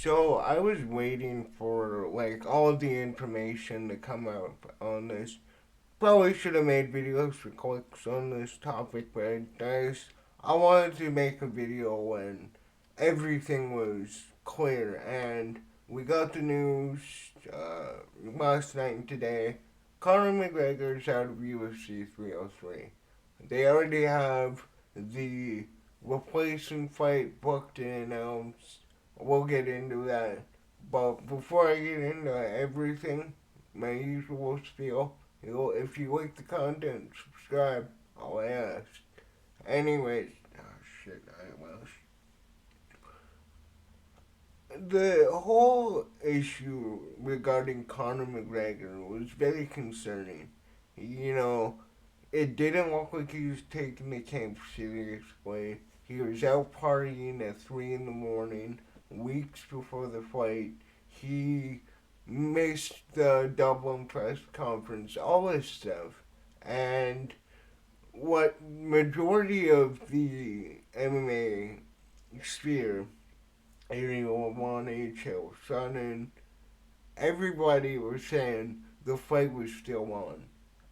So I was waiting for like all the information to come out on this. Probably should have made videos for clicks on this topic, but I wanted to make a video when everything was clear, and we got the news last night and today. Conor McGregor's out of UFC 303. They already have the replacement fight booked and announced. We'll get into that. But before I get into everything, my usual spiel, if you like the content, subscribe. I'll ask. Anyways, oh shit, I lost. The whole issue regarding Conor McGregor was very concerning. You know, it didn't look like he was taking the camp seriously. He was out partying at 3 in the morning, weeks before the fight. He missed the Dublin press conference, all this stuff. And what majority of the MMA sphere, anyone, HL, Son, and everybody was saying the fight was still on.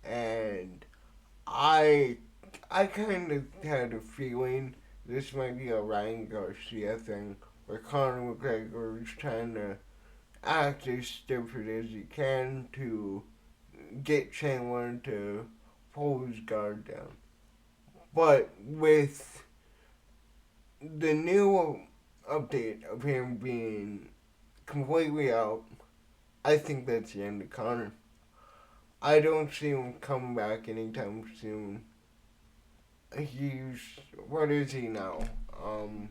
And I I kind of had a feeling this might be a Ryan Garcia thing, where Conor McGregor is trying to act as stupid as he can to get Chandler to pull his guard down. But with the new update of him being completely out, I think that's the end of Conor. I don't see him coming back anytime soon. He's what is he now? Um,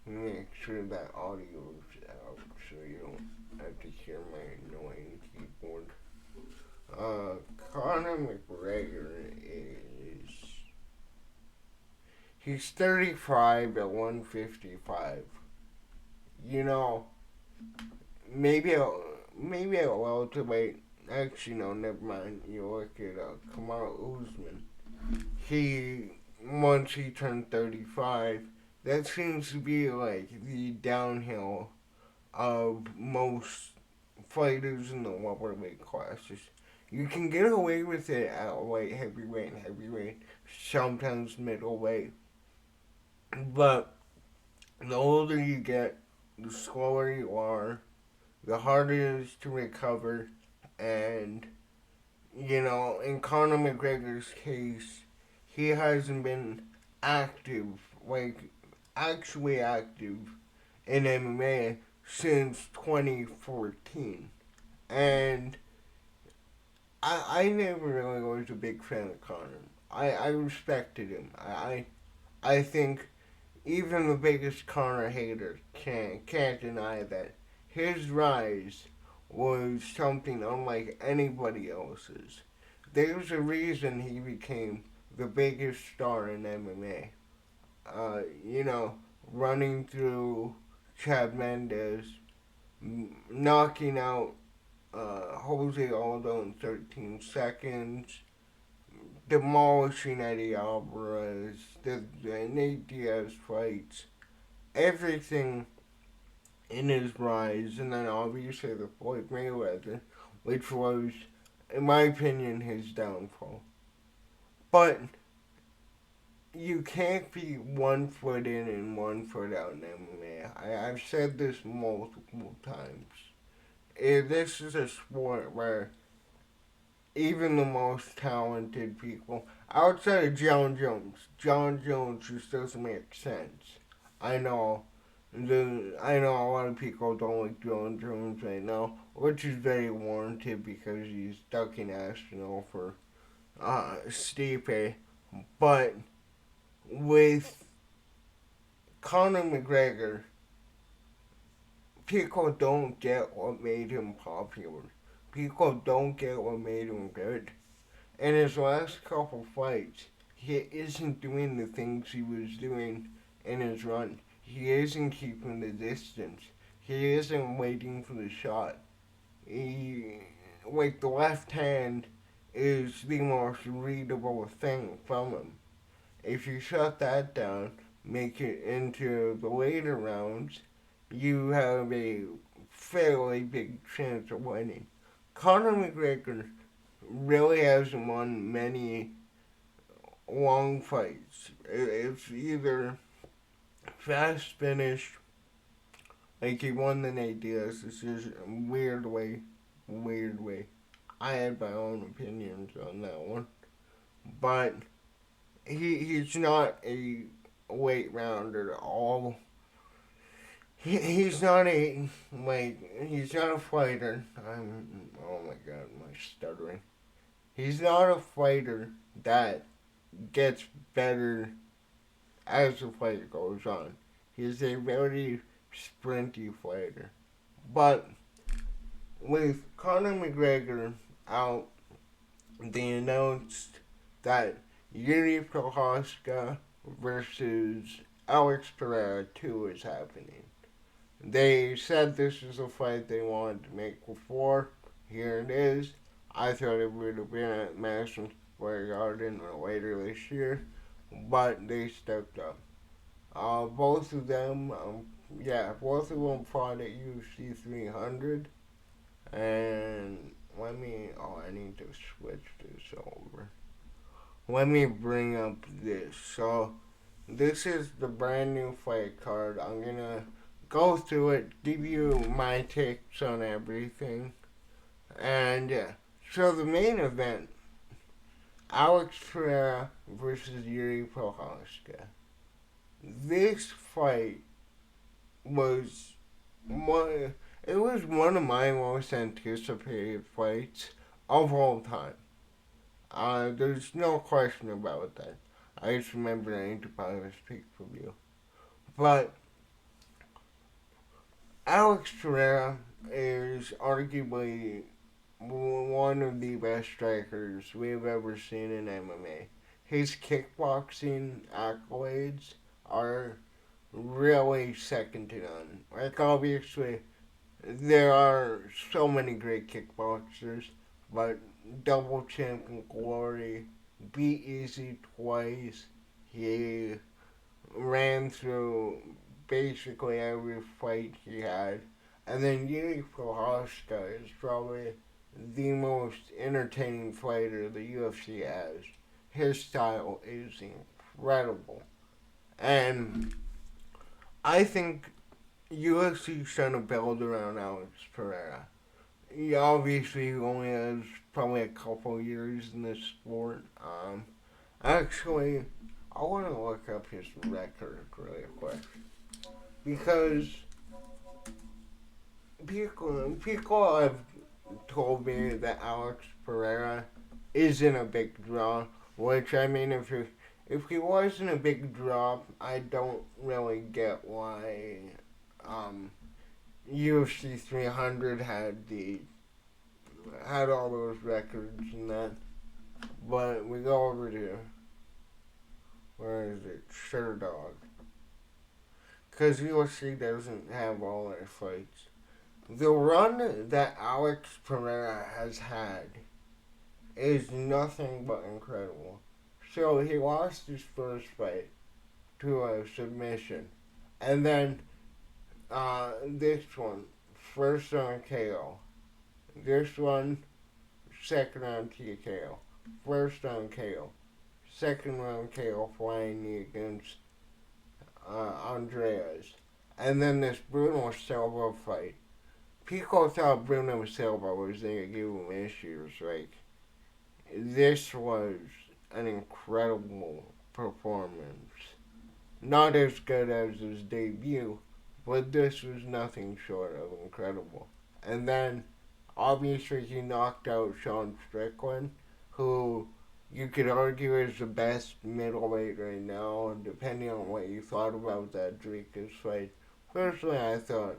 Make sure that audio is out so you don't have to hear my annoying keyboard. Conor McGregor is he's 35 at 155. You know, maybe a maybe a welterweight. Actually, no, never mind. You look at Kamaru Usman. He once he turned 35, that seems to be like the downhill of most fighters in the welterweight classes. You can get away with it at light heavyweight and heavyweight, sometimes middleweight, but the older you get, the slower you are, the harder it is to recover, and in Conor McGregor's case, he hasn't been active, like actually active in MMA since 2014. And I never really was a big fan of Conor. I respected him. I think even the biggest Conor hater can't deny that his rise was something unlike anybody else's. There's a reason he became the biggest star in MMA. Running through Chad Mendes, knocking out Jose Aldo in 13 seconds, demolishing Eddie Alvarez, the Nate Diaz fights, everything in his rise, and then obviously the Floyd Mayweather, which was, in my opinion, his downfall. But you can't be 1 foot in and 1 foot out in MMA. I've said this multiple times. This is a sport where even the most talented people, outside of John Jones just doesn't make sense. I know, I know a lot of people don't like John Jones right now, which is very warranted because he's ducking Arsenal for Stipe. But with Conor McGregor, people don't get what made him popular. People don't get what made him good. In his last couple fights, he isn't doing the things he was doing in his run. He isn't keeping the distance. He isn't waiting for the shot. He, like the left hand is the most readable thing from him. If you shut that down, make it into the later rounds, you have a fairly big chance of winning. Conor McGregor really hasn't won many long fights. It's either fast finish, like he won the Nate Diaz decision, weird way. I had my own opinions on that one, but he's not a weight rounder at all. He's not a he's not a fighter. Oh my god, my stuttering. He's not a fighter that gets better as the fight goes on. He's a very sprinty fighter. But with Conor McGregor out, they announced that Jiri versus Alex Pereira 2 is happening. They said this is a fight they wanted to make before. Here it is. I thought it would have been at Madison Square Garden or later this year, but they stepped up. Both of them, both of them fought at UFC 300. And I need to switch this over. Let me bring up this. So, this is the brand new fight card. I'm gonna go through it, give you my takes on everything. And so the main event, Alex Pereira versus Jiri Prochazka. This fight was one. It was one of my most anticipated fights of all time. There's no question about that. I just remember I need to buy this pay-per-view. But Alex Pereira is arguably one of the best strikers we've ever seen in MMA. His kickboxing accolades are really second to none. Like, obviously, there are so many great kickboxers, but double champion glory, beat Easy twice. He ran through basically every fight he had. And then Jiri Prochazka is probably the most entertaining fighter the UFC has. His style is incredible. And I think UFC's trying to build around Alex Pereira. He obviously only has probably a couple years in this sport. Actually, I want to look up his record really quick because people have told me that Alex Pereira isn't a big draw. Which, I mean, if he wasn't a big draw, I don't really get why UFC 300 had all those records and that. But we go over to, where is it? Sherdog. Because UFC doesn't have all their fights. The run that Alex Pereira has had is nothing but incredible. So he lost his first fight to a submission. And then this one, first round KO. This one, second round TKO. First round KO. Second round KO flying knee against Andreas. And then this Bruno Silva fight. People thought Bruno Silva was going to give him issues. Like, this was an incredible performance. Not as good as his debut, but this was nothing short of incredible. And then, obviously, he knocked out Sean Strickland, who you could argue is the best middleweight right now, depending on what you thought about that Dricus fight. Personally, I thought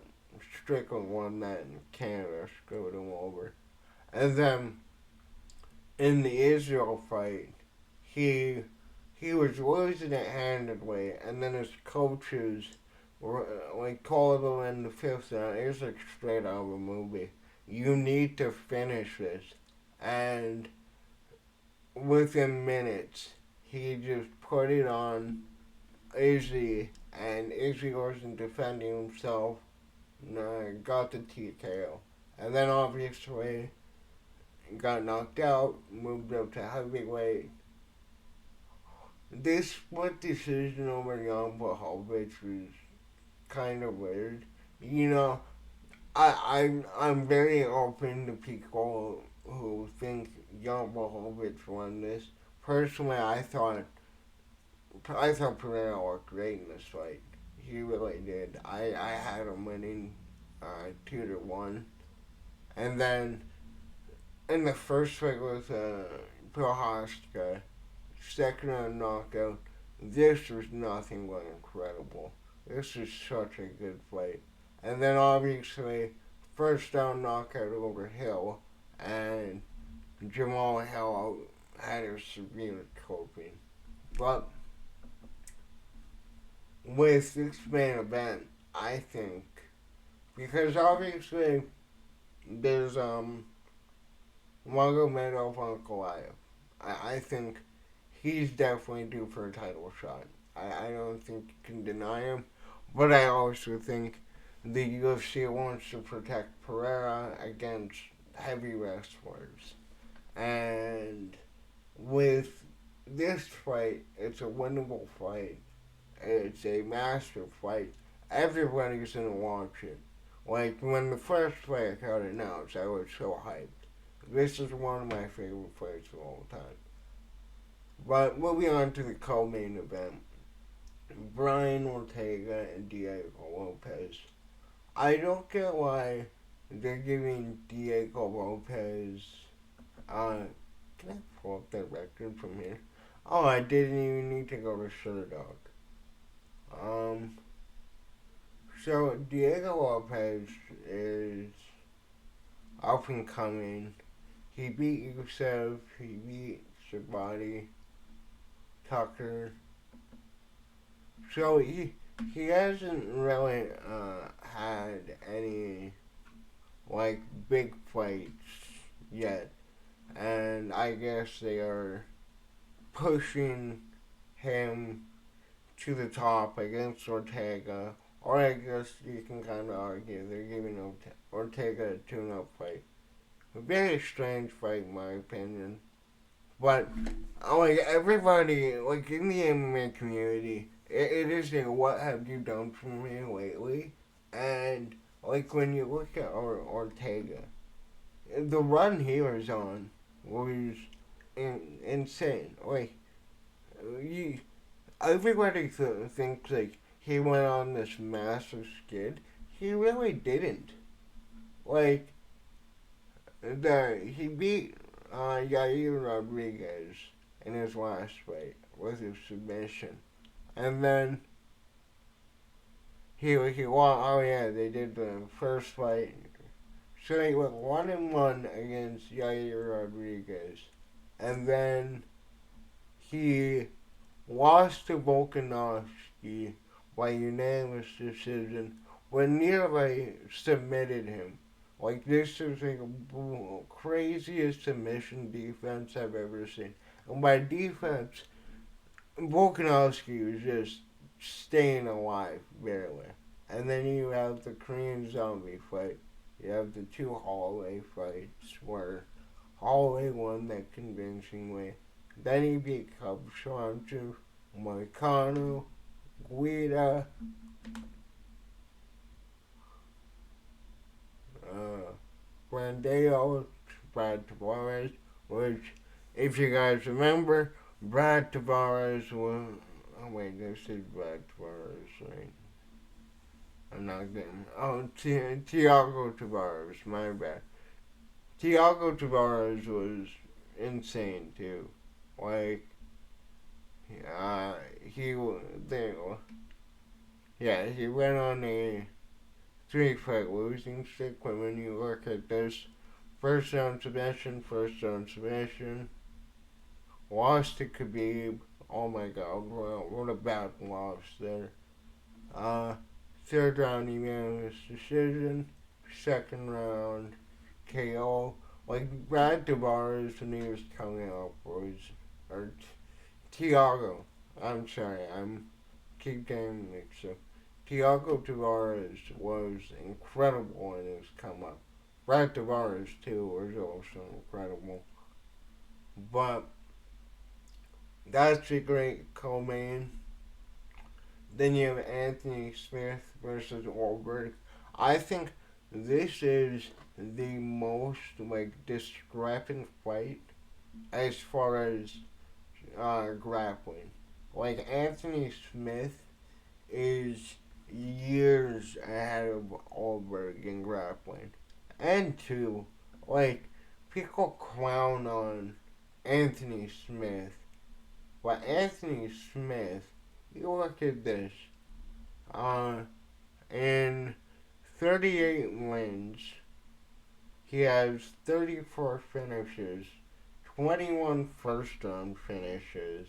Strickland won that and Canada screwed him over. And then, in the Israel fight, he was losing it handedly, and then his coaches were like called him in the fifth round. It was like straight out of a movie. You need to finish this, and within minutes, he just put it on Izzy, and Izzy wasn't defending himself. got the TKO. And then obviously got knocked out, moved up to heavyweight. This split decision over Jan Blachowicz was kind of weird. You know, I'm very open to people who think Jan Blachowicz won this. Personally, I thought Pereira looked great in this fight. He really did. I had him winning 2-1, and then in the first fight with Prohaska, second round knockout. This was nothing but incredible. This is such a good fight. And then obviously, first round knockout over Hill, and Jamal Hill had a severe coping. But with this main event, I think, because obviously there's Magomedov on Goliath. I think he's definitely due for a title shot. I don't think you can deny him, but I also think the UFC wants to protect Pereira against heavy wrestlers. And with this fight, it's a winnable fight. It's a massive fight. Everybody's gonna watch it. Like when the first fight got announced, I was so hyped. This is one of my favorite fights of all time. But moving on to the co-main event, Brian Ortega and Diego Lopez. I don't get why they're giving Diego Lopez. Uh, can I pull up that record from here? Oh, I didn't even need to go to Sherdog. Um, so Diego Lopez is up and coming. He beat Yusef. He beat Shabati, Tucker. So he hasn't really had any like big fights yet, and I guess they are pushing him to the top against Ortega, or I guess you can kind of argue they're giving Ortega a tune-up fight. A very strange fight, in my opinion. But like everybody, like in the MMA community, it is a what have you done for me lately, and like when you look at Ortega, the run he was on was insane. Like you, everybody thinks like he went on this massive skid. He really didn't. Like he beat Yair Rodriguez in his last fight with a submission, and then he won. Oh yeah, they did the first fight. So he went 1-1 against Yair Rodriguez, and then he lost to Volkanovski by unanimous decision when nearly submitted him. Like, this is like the craziest submission defense I've ever seen. And by defense, Volkanovski was just staying alive, barely. And then you have the Korean Zombie fight. You have the two Holloway fights where Holloway won that convincingly. Then he beat Cub Swanchu, Moicano, Guida, Brandeo, Brad Tavares, which, if you guys remember, Brad Tavares was. Oh, wait, this is Brad Tavares, right? I'm not getting. Oh, Thiago Tavares, my bad. Thiago Tavares was insane, too. Like, he they, yeah, he went on a 3-fight losing streak. But when you look at this, first round submission, lost to Khabib. Oh my God, what a bad loss there. Uh, Third round unanimous decision. Second round KO. Like Brad Tavares when he was coming up was, or Tiago. I'm sorry, I'm keep getting mixed up. Thiago Tavares was incredible in his come up. Brad Tavares too was also incredible. But that's a great co-main. Then you have Anthony Smith versus Wahlberg. I think this is the most discrepant fight as far as grappling. Like Anthony Smith is years ahead of Wahlberg in grappling, and two, like people clown on Anthony Smith, but Anthony Smith, you look at this, uh, in 38 wins, he has 34 finishes, 21 first round finishes,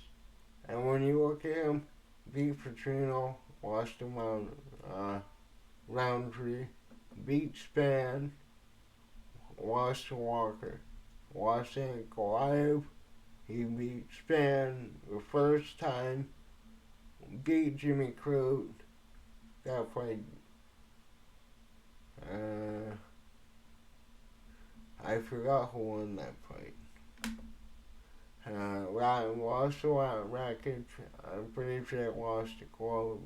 and when you look at him, beat Petrino, lost him on Roundtree, beat Span, lost to Walker, lost to Goliath, he beat Span the first time, beat Jimmy Crute, that fight, I forgot who won that fight. Lost to Rackets, I'm pretty sure it lost to Globe,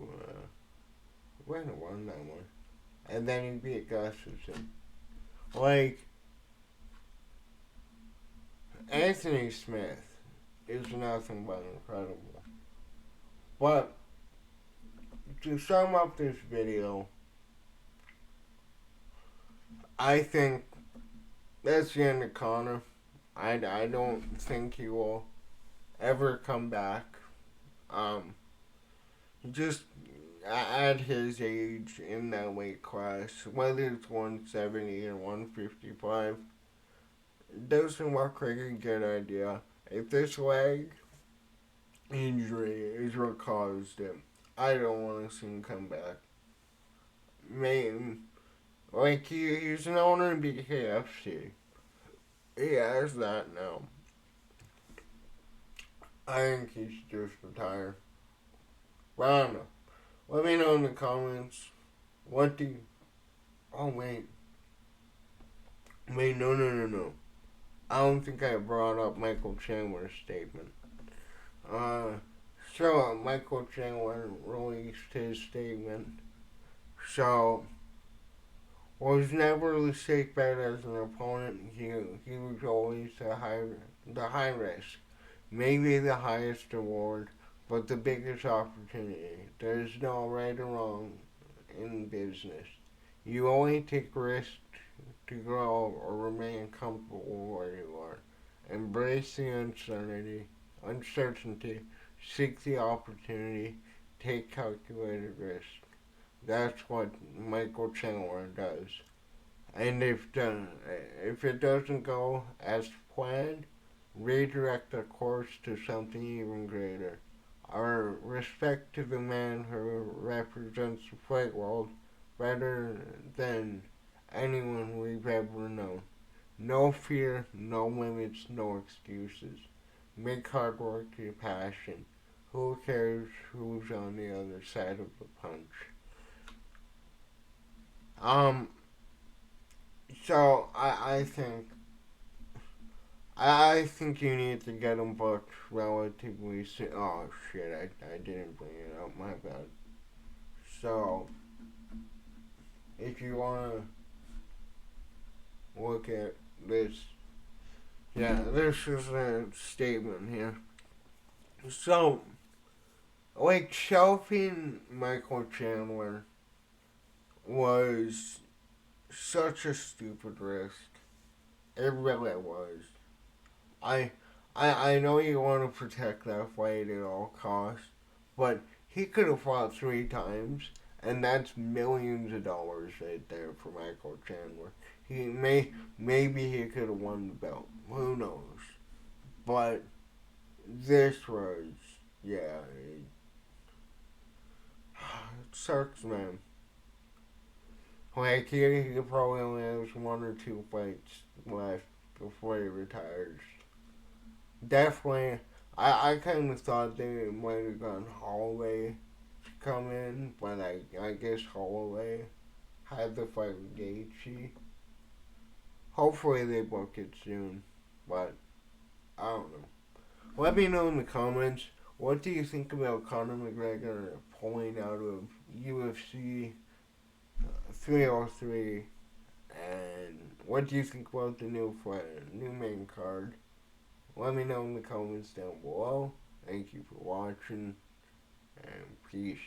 when he won that one. And then he beat Gustafson. Like, Anthony Smith is nothing but incredible. But, to sum up this video, I think that's the end of Conor. I don't think he will ever come back. Just at his age in that weight class, whether it's 170 or 155, doesn't look like a good idea. If this leg injury is what caused it, I don't want to see him come back. Like he's an owner in BKFC. He has that now. I think he should just retire. But I don't know. Let me know in the comments. What do you... Oh, wait. No. I don't think I brought up Michael Chandler's statement. Michael Chandler released his statement. So, was never the safe bet as an opponent. He was always the high risk. Maybe the highest reward, but the biggest opportunity. There's no right or wrong in business. You only take risks to grow or remain comfortable where you are. Embrace the uncertainty, seek the opportunity, take calculated risk. That's what Michael Chandler does. And if it doesn't go as planned, redirect the course to something even greater. Our respect to the man who represents the fight world better than anyone we've ever known. No fear, no limits, no excuses. Make hard work your passion. Who cares who's on the other side of the punch? So I think you need to get them booked relatively soon. Oh shit, I didn't bring it up, my bad. So, if you want to look at this, this is a statement here. So, like, shelving Michael Chandler was such a stupid risk. It really was. I know you want to protect that fight at all costs, but he could have fought 3 times, and that's millions of dollars right there for Michael Chandler. Maybe he could have won the belt. Who knows? But this was, it sucks, man. Like, he probably only has 1 or 2 fights left before he retires. Definitely, I kind of thought they might have gone Holloway to come in, but I guess Holloway had the fight with Gaethje. Hopefully they book it soon, but I don't know. Let me know in the comments. What do you think about Conor McGregor pulling out of UFC 303? And what do you think about the new main card? Let me know in the comments down below. Thank you for watching, and peace.